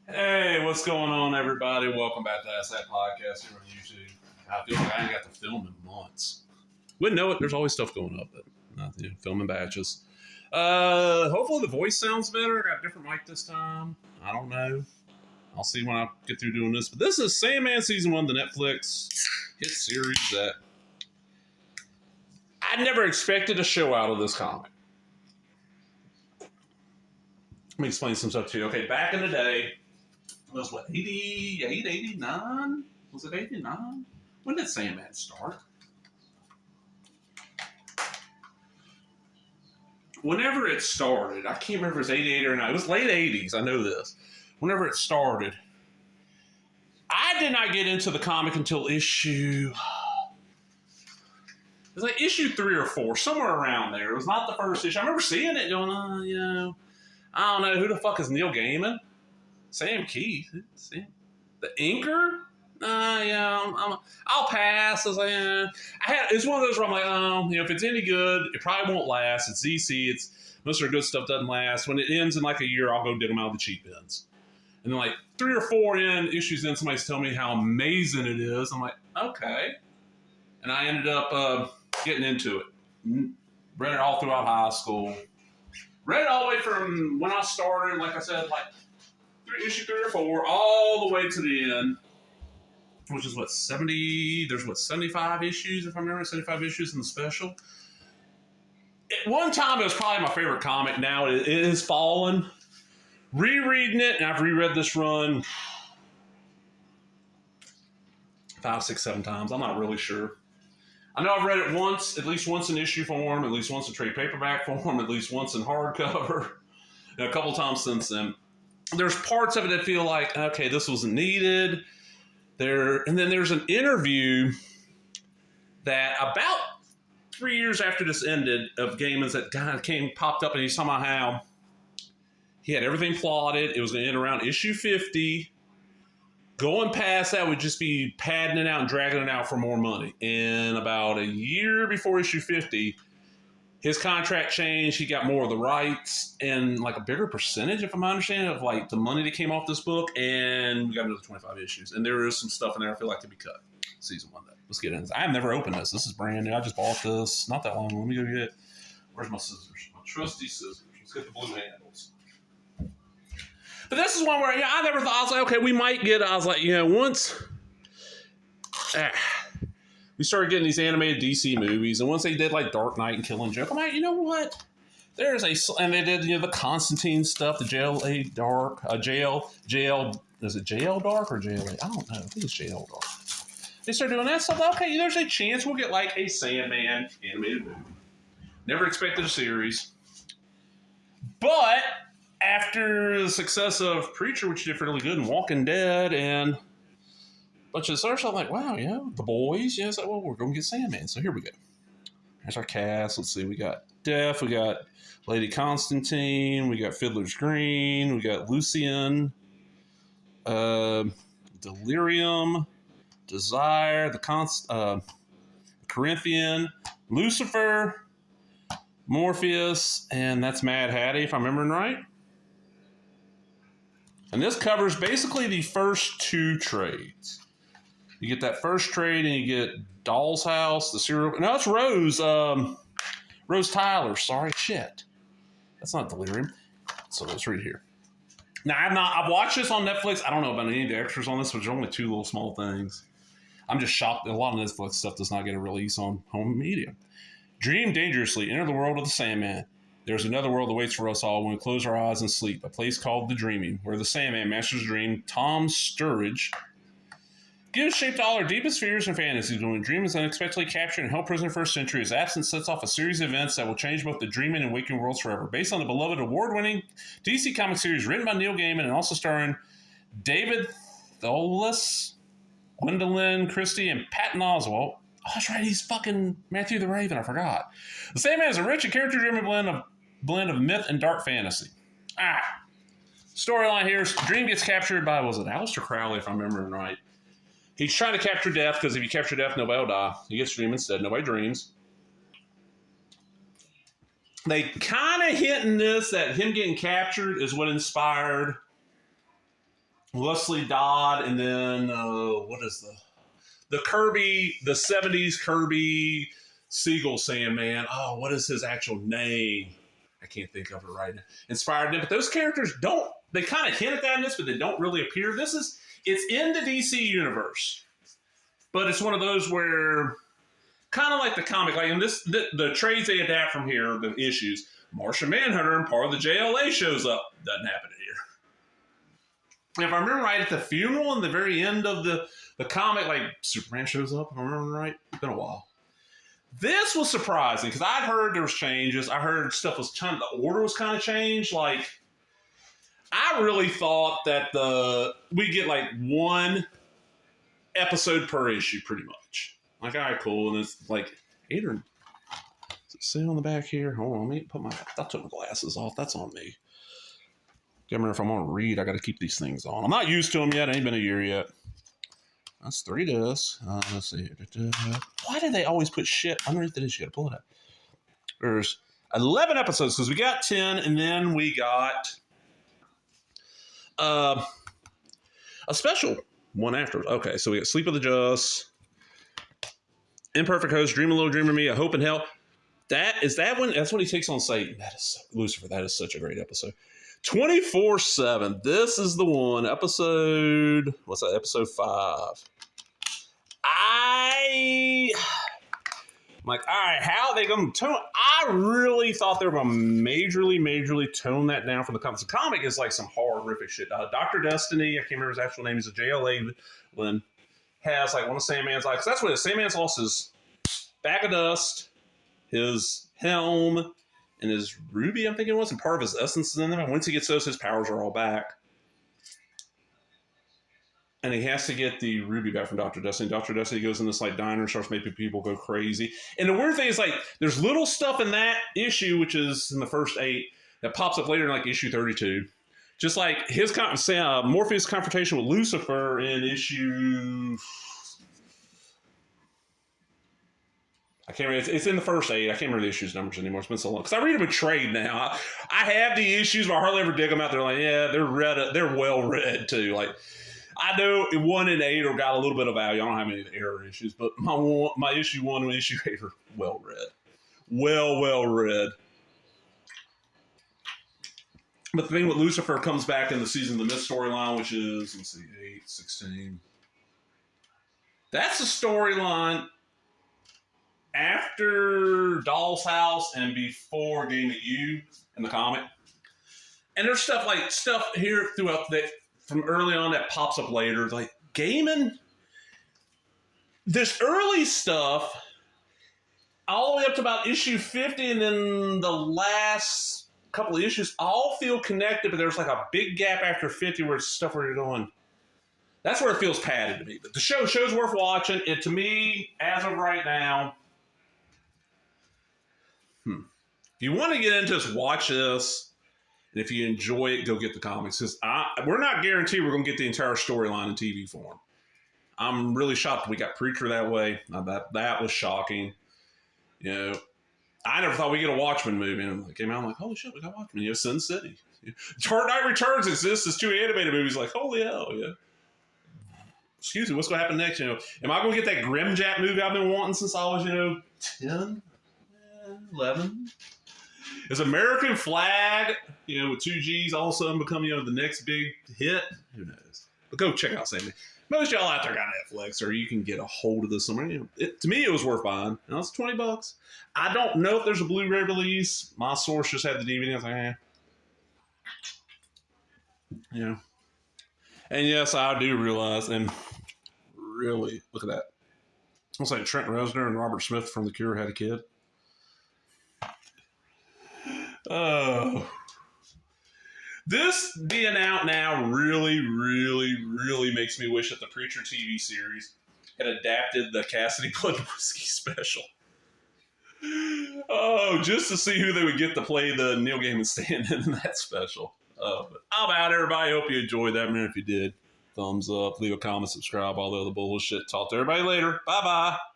Hey, what's going on, everybody? Welcome back to Ask That Podcast here on YouTube. I feel like I ain't got to film in months. Wouldn't know it. There's always stuff going up, but filming batches. Hopefully the voice sounds better. I got a different mic this time. I don't know. I'll see when I get through doing this. But this is Sandman Season 1, the Netflix hit series that I never expected a show out of this comic. Let me explain some stuff to you. Okay, back in the day, it was what, 88, 89? Was it 89? When did Sandman start? Whenever it started, I can't remember if it was 88 or not. It was late 80s, I know this. Whenever it started, I did not get into the comic until issue... It was like issue 3 or 4, somewhere around there. It was not the first issue. I remember seeing it going, I don't know, who the fuck is Neil Gaiman? Sam Keith. Sam. The inker? I'll pass. I was like, it's one of those where I'm like, if it's any good, it probably won't last. It's DC. Most of their good stuff doesn't last. When it ends in like a year, I'll go dig them out of the cheap ends. And then like 3 or 4 issues in, somebody's telling me how amazing it is. I'm like, okay. And I ended up getting into it. Read it all throughout high school. Read it all the way from when I started, like I said, like issue 3 or 4, all the way to the end, which is what, 70, there's what, 75 issues, if I remember, 75 issues in the special. At one time, it was probably my favorite comic. Now it has fallen. Rereading it, and I've reread this run 5, 6, 7 times. I'm not really sure. I know I've read it once, at least once in issue form, at least once in trade paperback form, at least once in hardcover, and a couple times since then. There's parts of it that feel like, okay, this wasn't needed. And then there's an interview that about 3 years after this ended of Gaiman's that kind of popped up, and he's talking about how he had everything plotted. It was going to end around issue 50. Going past that would just be padding it out and dragging it out for more money. And about a year before issue 50, his contract changed. He got more of the rights and like a bigger percentage, if I'm understanding, of like the money that came off this book. And we got another 25 issues. And there is some stuff in there I feel like could be cut. Season 1, though. Let's get into this. I have never opened this. This is brand new. I just bought this not that long ago. Let me go get it. Where's my scissors? My trusty scissors. Let's get the blue handles. But this is one where I never thought, I was like, okay, we might get, I was like, once we started getting these animated DC movies, and once they did like Dark Knight and Killing Joke, I'm like, you know what? And they did, the Constantine stuff, the jail, is it JL Dark or JL? I don't know. I think it's JL Dark. They started doing that stuff. Okay, there's a chance we'll get like a Sandman animated movie. Never expected a series. But after the success of Preacher, which did fairly good, and Walking Dead, and a bunch of such, I'm like, wow, The Boys. It's like, well, we're going to get Sandman. So here we go. Here's our cast. Let's see. We got Def. We got Lady Constantine. We got Fiddler's Green. We got Lucian. Delirium. Desire. The Corinthian. Lucifer. Morpheus. And that's Mad Hattie, if I'm remembering right. And this covers basically the first 2 trades. You get that first trade, and you get Doll's House, the serial. No, it's Rose. Rose Tyler. Sorry, shit. That's not Delirium. So let's read here. Now I've watched this on Netflix. I don't know about any of the extras on this, but there's only 2 little small things. I'm just shocked that a lot of Netflix stuff does not get a release on home media. Dream dangerously. Enter the world of the Sandman. There's another world that waits for us all when we close our eyes and sleep, a place called the Dreaming, where the Sandman, Master's Dream, Tom Sturridge, gives shape to all our deepest fears and fantasies. When a dream is unexpectedly captured and held prisoner for a century, his absence sets off a series of events that will change both the dreaming and waking worlds forever. Based on the beloved award-winning DC comic series written by Neil Gaiman and also starring David Thewlis, Gwendolyn Christie, and Patton Oswalt. Oh, that's right, he's fucking Matthew the Raven, I forgot. The Sandman is a rich and character-driven blend of myth and dark fantasy. Storyline here, Dream gets captured by, was it Aleister Crowley, if I'm remembering right? He's trying to capture Death, because if you capture Death, nobody will die. He gets Dream instead. Nobody dreams. They kind of hint in this that him getting captured is what inspired Leslie Dodd, and then what is the Kirby, the 70s Kirby Siegel Sandman. Oh, what is his actual name? I can't think of it right now. Inspired him, but those characters don't. They kind of hint at that in this, but they don't really appear. It's in the DC universe, but it's one of those where kind of like the comic, like in this, the trades they adapt from here, the issues. Martian Manhunter and part of the JLA shows up. Doesn't happen here. If I remember right, at the funeral and the very end of the comic, like Superman shows up. If I remember right, it's been a while. This was surprising because I'd heard there was changes. I heard stuff was the order was kind of changed. Like I really thought that we get like one episode per issue, pretty much. Like, all right, cool, and it's like 8 or. Does it say on the back here? Hold on, let me I took my glasses off. That's on me. Remember, if I'm going to read, I got to keep these things on. I'm not used to them yet. It ain't been a year yet. That's 3 discs. Let's see. Why do they always put shit underneath the disc? You got to pull it up. There's 11 episodes because we got 10, and then we got a special one afterwards. Okay, so we got Sleep of the Just, Imperfect Host, Dream a Little Dream of Me, A Hope in Hell. That's when he takes on Satan. That is Lucifer. That is such a great episode. 24/7. This is the one. Episode 5. I'm like, all right, how are they going to tone? I really thought they were going to majorly tone that down from the comics. The comic is like some horrific shit. Dr. Destiny, I can't remember his actual name. He's a JLA villain. Has like one of Sandman's lives. That's what Sandman's lost his bag of dust, his helm, and his ruby, I'm thinking it was, and part of his essence is in there. And once he gets those, his powers are all back. And he has to get the ruby back from Dr. Destiny. Dr. Destiny goes in this like diner and starts making people go crazy. And the weird thing is like there's little stuff in that issue, which is in the first 8, that pops up later in like issue 32. Just like his Morpheus' confrontation with Lucifer in issue. I can't remember. It's in the first 8. I can't remember the issues numbers anymore. It's been so long. Because I read them in trade now. I have the issues, but I hardly ever dig them out. They're like, yeah, they're read. They're well read too. Like I know 1 and 8 are got a little bit of value. I don't have any of the error issues, but my issue 1 and issue 8 are well read. Well read. But the thing with Lucifer comes back in the Season of the Mist storyline, which is, let's see, 8, 16. That's a storyline after Doll's House and before Game of You in the comic. And there's stuff here throughout that from early on that pops up later. Like Gaiman, this early stuff, all the way up to about issue 50, and then the last couple of issues all feel connected, but there's like a big gap after 50 where it's stuff where you're going. That's where it feels padded to me. But the show's worth watching. It to me, as of right now, if you want to get into this, watch this. And if you enjoy it, go get the comics. Because we're not guaranteed we're going to get the entire storyline in TV form. I'm really shocked we got Preacher that way. That was shocking. You know, I never thought we'd get a Watchmen movie. And it came out, I'm like, holy shit, we got Watchmen. You know, Sin City. Dark Knight Returns exists as 2 animated movies. Like, holy hell, yeah. Excuse me, what's going to happen next? You know, am I going to get that Grimjack movie I've been wanting since I was, 10, 11? Is American Flag, with 2 G's all of a sudden become, the next big hit? Who knows? But go check out Sandman. Most y'all out there got Netflix, or you can get a hold of this somewhere. To me, it was worth buying. It's $20. I don't know if there's a Blu-ray release. My source just had the DVD. I was like, And yes, I do realize, and really, look at that. Looks like Trent Reznor and Robert Smith from The Cure had a kid. Oh. This being out now really makes me wish that the Preacher TV series had adapted the Cassidy Blood and Whiskey special. Oh, just to see who they would get to play the Neil Gaiman stand-in in that special. But I'm out, everybody. Hope you enjoyed that, man. If you did, thumbs up, leave a comment, subscribe, all the other bullshit. Talk to everybody later. Bye-bye.